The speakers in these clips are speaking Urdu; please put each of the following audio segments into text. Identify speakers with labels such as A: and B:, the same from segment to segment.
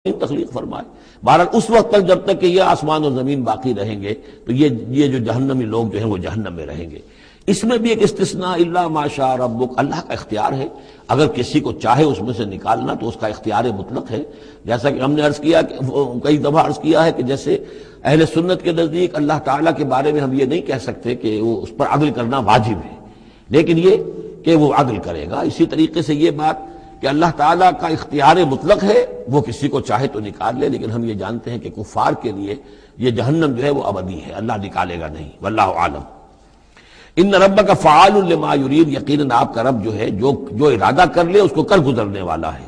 A: تخلیق فرمائے۔ بہرحال اس وقت تک جب تک کہ یہ آسمان اور زمین باقی رہیں گے تو یہ جو جہنمی لوگ جو ہیں وہ جہنم میں رہیں گے۔ اس میں بھی ایک استثناء الا ما شاء ربک، اللہ کا اختیار ہے، اگر کسی کو چاہے اس میں سے نکالنا تو اس کا اختیار مطلق ہے۔ جیسا کہ ہم نے عرض کیا، کئی دفعہ عرض کیا ہے کہ جیسے اہل سنت کے نزدیک اللہ تعالیٰ کے بارے میں ہم یہ نہیں کہہ سکتے کہ وہ اس پر عدل کرنا واجب ہے، لیکن یہ کہ وہ عدل کرے گا۔ اسی طریقے سے یہ بات کہ اللہ تعالیٰ کا اختیار مطلق ہے، وہ کسی کو چاہے تو نکال لے، لیکن ہم یہ جانتے ہیں کہ کفار کے لیے یہ جہنم جو ہے وہ ابدی ہے، اللہ نکالے گا نہیں، واللہ عالم۔ ان ربک فعال لما یرید، یقیناً آپ کا رب جو ہے جو ارادہ کر لے اس کو کر گزرنے والا ہے۔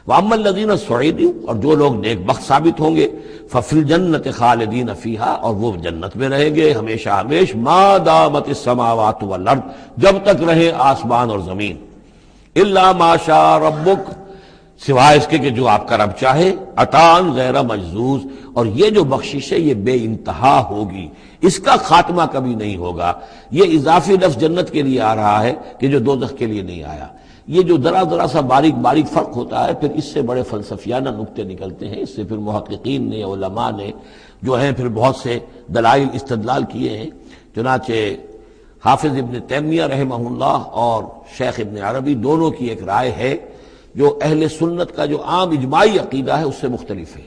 A: واما الذین سعدوا، اور جو لوگ نیک بخت ثابت ہوں گے، ففی الجنۃ خالدین فیہا، اور وہ جنت میں رہیں گے ہمیشہ ہمیش، ما دامت السماوات والارض، جب تک رہے آسمان اور زمین، الا ما شاء ربک، سوائے اس کے کہ جو آپ کا رب چاہے، عطاء غیر مجذوذ، اور یہ جو بخشش ہے یہ بے انتہا ہوگی، اس کا خاتمہ کبھی نہیں ہوگا۔ یہ اضافی لفظ جنت کے لیے آ رہا ہے کہ جو دوزخ کے لیے نہیں آیا۔ یہ جو ذرا سا باریک باریک فرق ہوتا ہے، پھر اس سے بڑے فلسفیانہ نکتے نکلتے ہیں، اس سے پھر محققین نے، علماء نے جو ہیں پھر بہت سے دلائل استدلال کیے ہیں۔ چنانچہ حافظ ابن تیمیہ رحمہ اللہ اور شیخ ابن عربی دونوں کی ایک رائے ہے جو اہل سنت کا جو عام اجماعی عقیدہ ہے اس سے مختلف ہے۔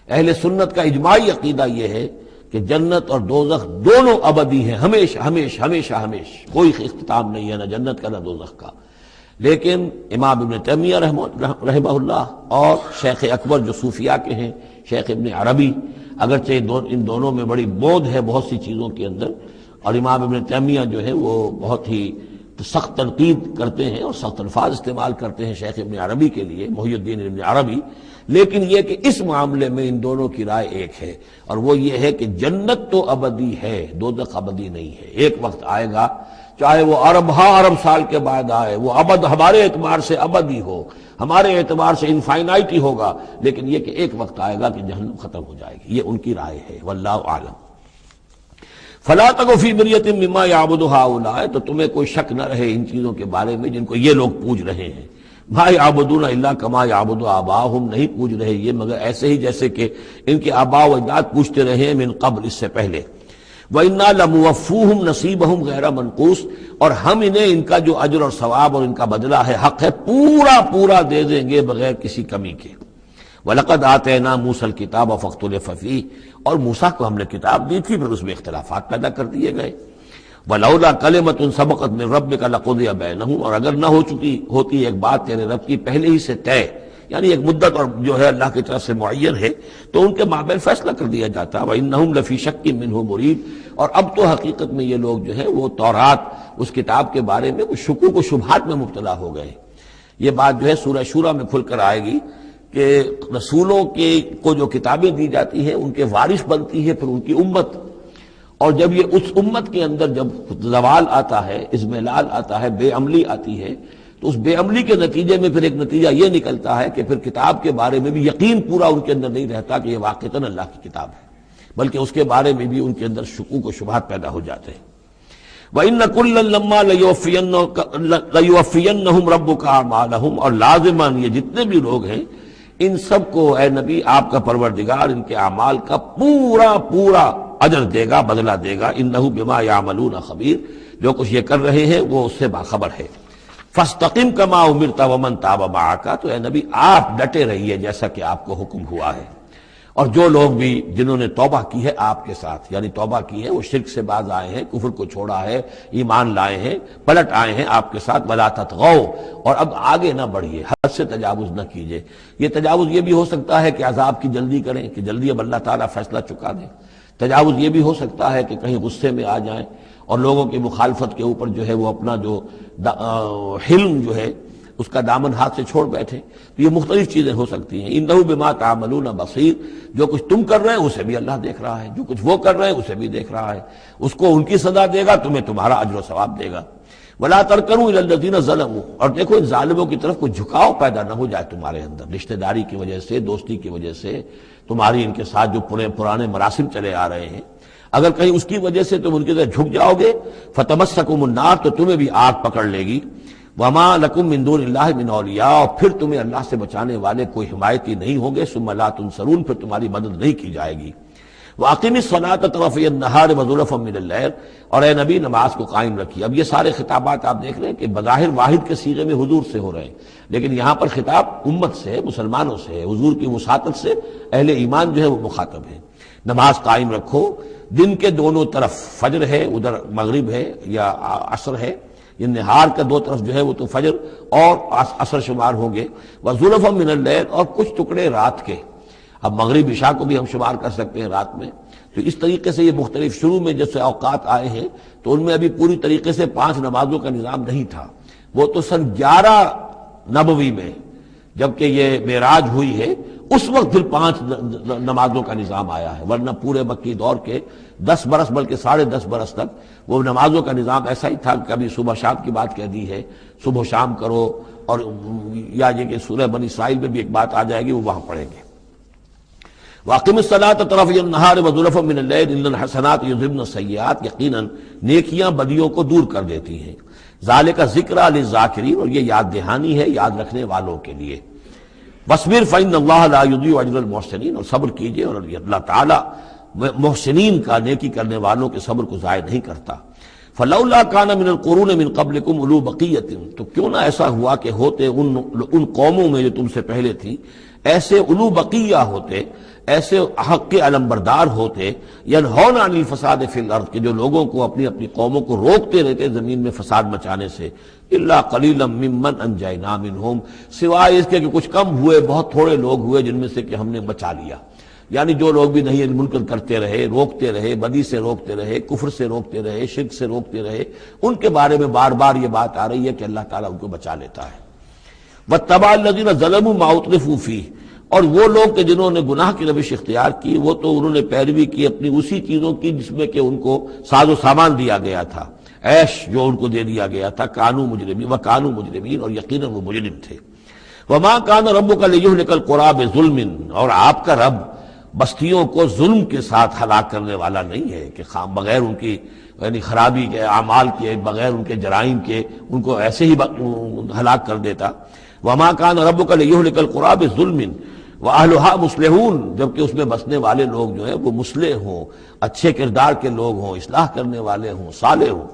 A: اہل سنت کا اجماعی عقیدہ یہ ہے کہ جنت اور دوزخ دونوں ابدی ہیں، ہمیشہ ہمیشہ ہمیشہ ہمیشہ، کوئی اختتام نہیں ہے، نہ جنت کا نہ دوزخ کا۔ لیکن امام ابن تیمیہ رحمہ اللہ اور شیخ اکبر جو صوفیاء کے ہیں، شیخ ابن عربی، اگرچہ ان دونوں میں بڑی بود ہے بہت سی چیزوں کے اندر، اور امام ابن تیمیہ جو ہے وہ بہت ہی سخت تنقید کرتے ہیں اور سخت الفاظ استعمال کرتے ہیں شیخ ابن عربی کے لیے، محی الدین ابن عربی، لیکن یہ کہ اس معاملے میں ان دونوں کی رائے ایک ہے، اور وہ یہ ہے کہ جنت تو ابدی ہے، دوزخ ابدی نہیں ہے۔ ایک وقت آئے گا، چاہے وہ ارب سال کے بعد آئے، وہ ابد ہمارے اعتبار سے ابدی ہو، ہمارے اعتبار سے انفائنائٹی ہوگا، لیکن یہ کہ ایک وقت آئے گا کہ جہنم ختم ہو جائے گی۔ یہ ان کی رائے ہے، واللہ اعلم۔ فلا تک فی مریۃ مما یعبد ہؤلاء، تو تمہیں کوئی شک نہ رہے ان چیزوں کے بارے میں جن کو یہ لوگ پوج رہے ہیں۔ ما یعبدون الا کما یعبد آباؤہم، نہیں پوج رہے یہ مگر ایسے ہی جیسے کہ ان کے آباء و اجداد پوجتے رہے ہیں من قبل، اس سے پہلے۔ وَإِنَّا لَمُوَفُّوهُمْ نَصِيبَهُمْ غَيْرَ مَنْقُوصٍ، اور ہم انہیں ان کا جو اجر اور ثواب اور ان کا بدلہ ہے، حق ہے، پورا دے دیں گے بغیر کسی کمی کے۔ وَلَقَدْ آتَيْنَا مُوسَى الْكِتَابَ فَاخْتُلِفَ فِيهِ، اور موسیٰ کو ہم نے کتاب دی تھی، پھر اس میں اختلافات پیدا کر دیے گئے۔ وَلَوْلَا كَلِمَةٌ سَبَقَتْ مِنْ رَبِّكَ لَقُضِيَ بَيْنَهُمْ، اور اگر نہ ہوتی ایک بات تیرے رب کی پہلے ہی سے طے، یعنی ایک مدت اور جو ہے اللہ کی طرف سے معین ہے، تو ان کے مابین فیصلہ کر دیا جاتا۔ وَإِنَّهُمْ لَفِي شَكٍّ مِّنْهُ مُرِيبٍ، اور اب تو حقیقت میں یہ لوگ جو ہیں وہ تورات، اس کتاب کے بارے میں کچھ شکوک و شبہات میں مبتلا ہو گئے۔ یہ بات جو ہے سورہ شورى میں کھل کر آئے گی کہ رسولوں کو جو کتابیں دی جاتی ہیں ان کے وارث بنتی ہے پھر ان کی امت، اور جب یہ اس امت کے اندر جب زوال آتا ہے، اضمحلال آتا ہے، بے عملی آتی ہے، تو اس بے عملی کے نتیجے میں پھر ایک نتیجہ یہ نکلتا ہے کہ پھر کتاب کے بارے میں بھی یقین پورا ان کے اندر نہیں رہتا کہ یہ واقعتاً اللہ کی کتاب ہے، بلکہ اس کے بارے میں بھی ان کے اندر شکوک و شبہات پیدا ہو جاتے ہیں۔ وَإِنَّ كُلًّا لَمَّا لَيُوَفِّيَنَّهُمْ رَبُّكَ أَعْمَالَهُمْ، اور لازماً یہ جتنے بھی لوگ ہیں ان سب کو اے نبی آپ کا پروردگار ان کے اعمال کا پورا اجر دے گا، بدلہ دے گا۔ اِنَّهُ بِمَا يَعْمَلُونَ خَبِيرٌ، جو کچھ یہ کر رہے ہیں وہ اس سے باخبر ہے۔ فَاسْتَقِمْ كَمَا أُمِرْتَ وَمَنْ تَابَ مَعَكَ، تو اے نبی آپ ڈٹے رہیے جیسا کہ آپ کو حکم ہوا ہے، اور جو لوگ بھی جنہوں نے توبہ کی ہے آپ کے ساتھ، یعنی توبہ کی ہے، وہ شرک سے باز آئے ہیں، کفر کو چھوڑا ہے، ایمان لائے ہیں، پلٹ آئے ہیں آپ کے ساتھ، وَلَا تَطْغَوْا، اور اب آگے نہ بڑھیے، حد سے تجاوز نہ کیجیے۔ یہ تجاوز یہ بھی ہو سکتا ہے کہ عذاب کی جلدی کریں، کہ جلدی اب اللہ تعالیٰ فیصلہ چکا دیں۔ تجاوز یہ بھی ہو سکتا ہے کہ کہیں غصے میں آ جائیں اور لوگوں کی مخالفت کے اوپر جو ہے وہ اپنا جو حلم جو ہے اس کا دامن ہاتھ سے چھوڑ بیٹھے، تو یہ مختلف چیزیں ہو سکتی ہیں۔ اِنَّهُ بِمَا تَعْمَلُونَ بَصِيرٌ، جو کچھ تم کر رہے ہیں اسے بھی اللہ دیکھ رہا ہے، جو کچھ وہ کر رہے ہیں اسے بھی دیکھ رہا ہے، اس کو ان کی سزا دے گا، تمہیں تمہارا اجر و ثواب دے گا۔ وَلَا تَرْكَنُوا إِلَى الَّذِينَ ظَلَمُوا، اور دیکھو ان ظالموں کی طرف کوئی جھکاؤ پیدا نہ ہو جائے تمہارے اندر، رشتہ داری کی وجہ سے، دوستی کی وجہ سے، تمہاری ان کے ساتھ جو پرانے مراسم چلے آ رہے ہیں، اگر کہیں اس کی وجہ سے تم ان کے طرف جھک جاؤ گے، فَتَمَسَّكُمُ النَّارُ، تو تمہیں بھی آگ پکڑ لے گی، وما لکم من دون اللہ من اولیاء، اور پھر تمہیں اللہ سے بچانے والے کوئی حمایتی نہیں ہوں گے، ثم لا تنصرون، پھر تمہاری مدد نہیں کی جائے گی۔ وَأَقِمِ الصَّلَاةَ طَرَفَيَ النَّهَارِ وَزُلَفًا مِّنَ اللَّيْلِ، اور اے نبی نماز کو قائم رکھیے۔ اب یہ سارے خطابات آپ دیکھ رہے ہیں کہ بظاہر واحد کے صیغے میں حضور سے ہو رہے ہیں، لیکن یہاں پر خطاب امت سے ہے، مسلمانوں سے ہے، حضور کی وساطت سے اہل ایمان جو ہے وہ مخاطب ہے۔ نماز قائم رکھو دن کے دونوں طرف، فجر ہے ادھر مغرب ہے یا عصر ہے، یہ نہار کا دو طرف جو ہے وہ تو فجر اور عصر شمار ہوں گے، وَزُلَفًا مِّنَ اللَّيْلِ، اور کچھ ٹکڑے رات کے۔ اب مغرب عشاء کو بھی ہم شمار کر سکتے ہیں رات میں، تو اس طریقے سے یہ مختلف شروع میں جیسے اوقات آئے ہیں تو ان میں ابھی پوری طریقے سے 5 نمازوں کا نظام نہیں تھا، وہ تو سن 11 نبوی میں جبکہ یہ معراج ہوئی ہے اس وقت پھر 5 نمازوں کا نظام آیا ہے، ورنہ پورے مکی دور کے 10 برس بلکہ 10.5 برس تک وہ نمازوں کا نظام ایسا ہی تھا کہ کبھی صبح شام کی بات کہہ دی ہے، صبح شام کرو، اور یا یہ کہ سورہ بنی اسرائیل میں بھی ایک بات آ جائے گی وہ وہاں پڑھیں گے۔ وَأَقِمِ الصَّلَاةَ طَرَفَيَ النَّهَارِ وَزُلَفًا مِّنَ اللَّيْلِ إِنَّ الْحَسَنَاتِ يُذْهِبْنَ السَّيِّئَاتِ، یقیناً نیکیاں بدیوں کو دور کر دیتی ہیں۔ ذَلِكَ ذِكْرَىٰ لِلذَّاكِرِينَ، اور یہ یاد دہانی ہے یاد رکھنے والوں کے لیے۔ وَاصْبِرْ فَإِنَّ اللَّهَ لَا يُضِيعُ أَجْرَ الْمُحْسِنِينَ، اور صبر کیجئے، اور اللہ تعالیٰ محسنین کا، نیکی کرنے والوں کے صبر کو ضائع نہیں کرتا۔ فَلَوْلَا كَانَ مِنَ الْقُرُونِ مِنْ قَبْلِكُمْ أُولُو بَقِيَّةٍ، تو کیوں نہ ایسا ہوا کہ ہوتے ان قوموں میں جو تم سے پہلے تھیں ایسے اولو بقیہ ہوتے، ایسے حق کے علمبردار ہوتے، ینہون عن الفساد فی الارض، کہ جو لوگوں کو اپنی اپنی قوموں کو روکتے رہتے زمین میں فساد مچانے سے، الا قلیلا ممن انجینا منہم، سوائے اس کے کہ کچھ کم ہوئے، بہت تھوڑے لوگ ہوئے جن میں سے کہ ہم نے بچا لیا۔ یعنی جو لوگ بھی نہیں منکر کرتے رہے، روکتے رہے، بدی سے روکتے رہے، کفر سے روکتے رہے، شرک سے روکتے رہے، ان کے بارے میں بار بار یہ بات آ رہی ہے کہ اللہ تعالیٰ ان کو بچا لیتا ہے۔ وَاتَّبَعَ الَّذِينَ ظَلَمُوا مَا أُتْرِفُوا فِيهِ، اور وہ لوگ کہ جنہوں نے گناہ کی روش اختیار کی، وہ تو انہوں نے پیروی کی اپنی اسی چیزوں کی جس میں کہ ان کو ساز و سامان دیا گیا تھا، عیش جو ان کو دے دیا گیا تھا، کانوا مجرمین وکانوا مجرمین، اور یقیناً وہ مجرم تھے۔ وما كان ربك ليهلك القرى بظلم، اور آپ کا رب بستیوں کو ظلم کے ساتھ ہلاک کرنے والا نہیں ہے کہ بغیر ان کی یعنی خرابی کے اعمال کے، بغیر ان کے جرائم کے ان کو ایسے ہی ہلاک کر دیتا۔ وما كان ربك ليهلك القرى بظلم واهلها مصلحون، جبکہ اس میں بسنے والے لوگ جو ہیں وہ مصلح ہوں، اچھے کردار کے لوگ ہوں، اصلاح کرنے والے ہوں، صالح ہوں۔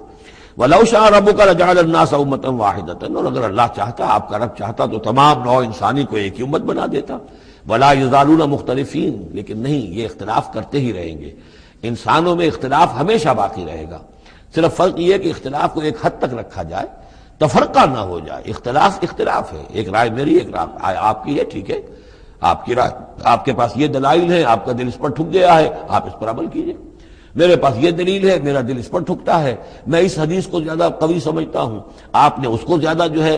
A: وَلَوْ شَاءَ رَبُّكَ لَجَعَلَ النَّاسَ أُمَّةً وَاحِدَةً، اور اگر اللہ چاہتا، آپ کا رب چاہتا تو تمام نوع انسانی کو ایک ہی امت بنا دیتا۔ وَلَا يَزَالُونَ مُخْتَلِفِينَ، لیکن نہیں، یہ اختلاف کرتے ہی رہیں گے، انسانوں میں اختلاف ہمیشہ باقی رہے گا، صرف فرق یہ ہے کہ اختلاف کو ایک حد تک رکھا جائے، تفرقہ نہ ہو جائے۔ اختلاف اختلاف ہے، ایک رائے میری، ایک رائے آپ کی ہے، ٹھیک ہے، آپ کی رائے، آپ کے پاس یہ دلائل ہیں، آپ کا دل اس پر ٹھک گیا ہے، آپ اس پر عمل کیجئے۔ میرے پاس یہ دلیل ہے، میرا دل اس پر ٹھکتا ہے، میں اس حدیث کو زیادہ قوی سمجھتا ہوں، آپ نے اس کو زیادہ جو ہے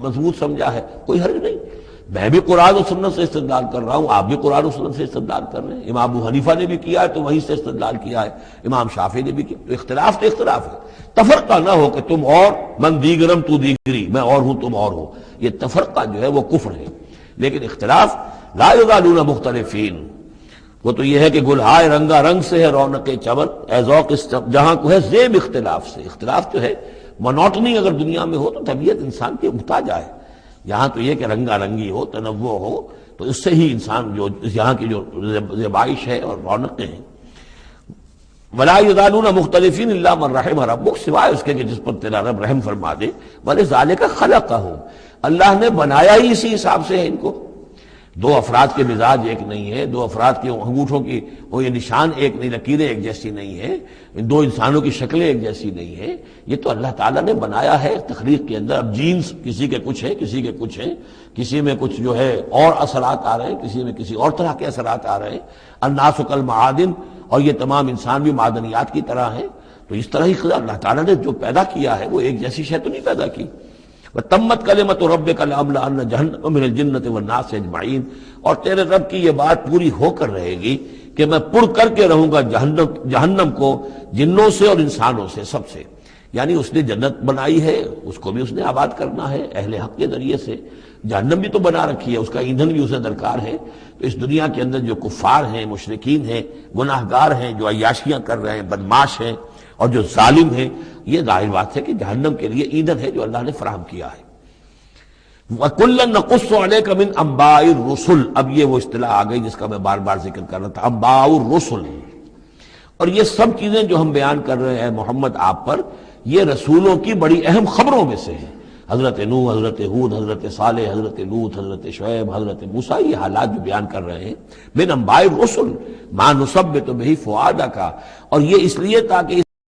A: مضبوط سمجھا ہے، کوئی حرج نہیں۔ میں بھی قرآن و سنت سے استدلال کر رہا ہوں، آپ بھی قرآن و سنت سے استدلال کر رہے ہیں، امام ابو حنیفہ نے بھی کیا ہے تو وہیں سے استدلال کیا ہے، امام شافعی نے بھی کیا، تو اختلاف ہے۔ تفرقہ نہ ہو کہ تم اور، من دیگرم تو دیگری، میں اور ہوں تم اور ہو، یہ تفرقہ جو ہے وہ کفر ہے۔ لیکن اختلاف لا یزالون مختلفین، وہ تو یہ ہے کہ گلہائے رنگا رنگ سے ہے رونق چمن، اے ذوق جہاں کو ہے زیب اختلاف سے۔ اختلاف جو ہے مونوٹنی اگر دنیا میں ہو تو طبیعت انسان کی محتاج ہے، یہاں تو یہ کہ رنگا رنگی ہو، تنوع ہو، تو اس سے ہی انسان جو یہاں کی جو زیبائش ہے اور رونقیں ہیں۔ وَلَا يَزَالُونَ مُخْتَلِفِينَ إِلَّا مَن رَحِمَ رَبُّكَ، سوائے اس کے کہ جس پر تیرا رب رحم فرما دے۔ وَلِذَٰلِكَ خَلَقَهُمْ، اللہ نے بنایا ہی اسی حساب سے ہے ان کو۔ دو افراد کے مزاج ایک نہیں ہے، دو افراد کے انگوٹھوں کی وہ یہ نشان ایک نہیں، لکیریں ایک جیسی نہیں ہے، دو انسانوں کی شکلیں ایک جیسی نہیں ہے، یہ تو اللہ تعالیٰ نے بنایا ہے تخلیق کے اندر۔ اب جینز کسی کے کچھ ہیں، کسی کے کچھ ہیں، کسی میں کچھ جو ہے اور اثرات آ رہے ہیں، کسی میں کسی اور طرح کے اثرات آ رہے ہیں۔ الناس کالمعادن، اور یہ تمام انسان بھی معدنیات کی طرح ہیں، تو اس طرح ہی اللہ تعالیٰ نے جو پیدا کیا ہے وہ ایک جیسی شے تو نہیں پیدا کی۔ وَتَمَّتْ كَلِمَةُ رَبِّكَ لَأَمْلَأَنَّ جَهَنَّمَ مِنَ الْجِنَّةِ وَالنَّاسِ أَجْمَعِينَ، اور تیرے رب کی یہ بات پوری ہو کر رہے گی کہ میں پر کر کے رہوں گا جہنم کو جنوں سے اور انسانوں سے، سب سے۔ یعنی اس نے جنت بنائی ہے، اس کو بھی اس نے آباد کرنا ہے اہل حق کے ذریعے سے، جہنم بھی تو بنا رکھی ہے، اس کا ایندھن بھی اسے درکار ہے۔ تو اس دنیا کے اندر جو کفار ہیں، مشرکین ہیں، گناہ گار ہیں، جو عیاشیاں کر رہے ہیں، بدماش ہیں اور جو ظالم ہیں، یہ ظاہر بات ہے کہ جہنم کے لیے ایندھن ہے جو اللہ نے فراہم کیا ہے۔ وَكُلًّا نَقُصُّ عَلَيْكَ مِنْ أَنْبَاءِ الرُّسُلِ، اب یہ وہ اصطلاح آ گئی جس کا میں بار بار ذکر کر رہا تھا، انباء الرسل. اور یہ سب چیزیں جو ہم بیان کر رہے ہیں محمد آپ پر، یہ رسولوں کی بڑی اہم خبروں میں سے ہیں. حضرت نوح، حضرت ہود، حضرت صالح، حضرت لوط، حضرت شعیب، حضرت موسیٰ، یہ حالات جو بیان کر رہے ہیں من انباء الرسل ما نثبت بہ فؤادک، اور یہ اس لیے تاکہ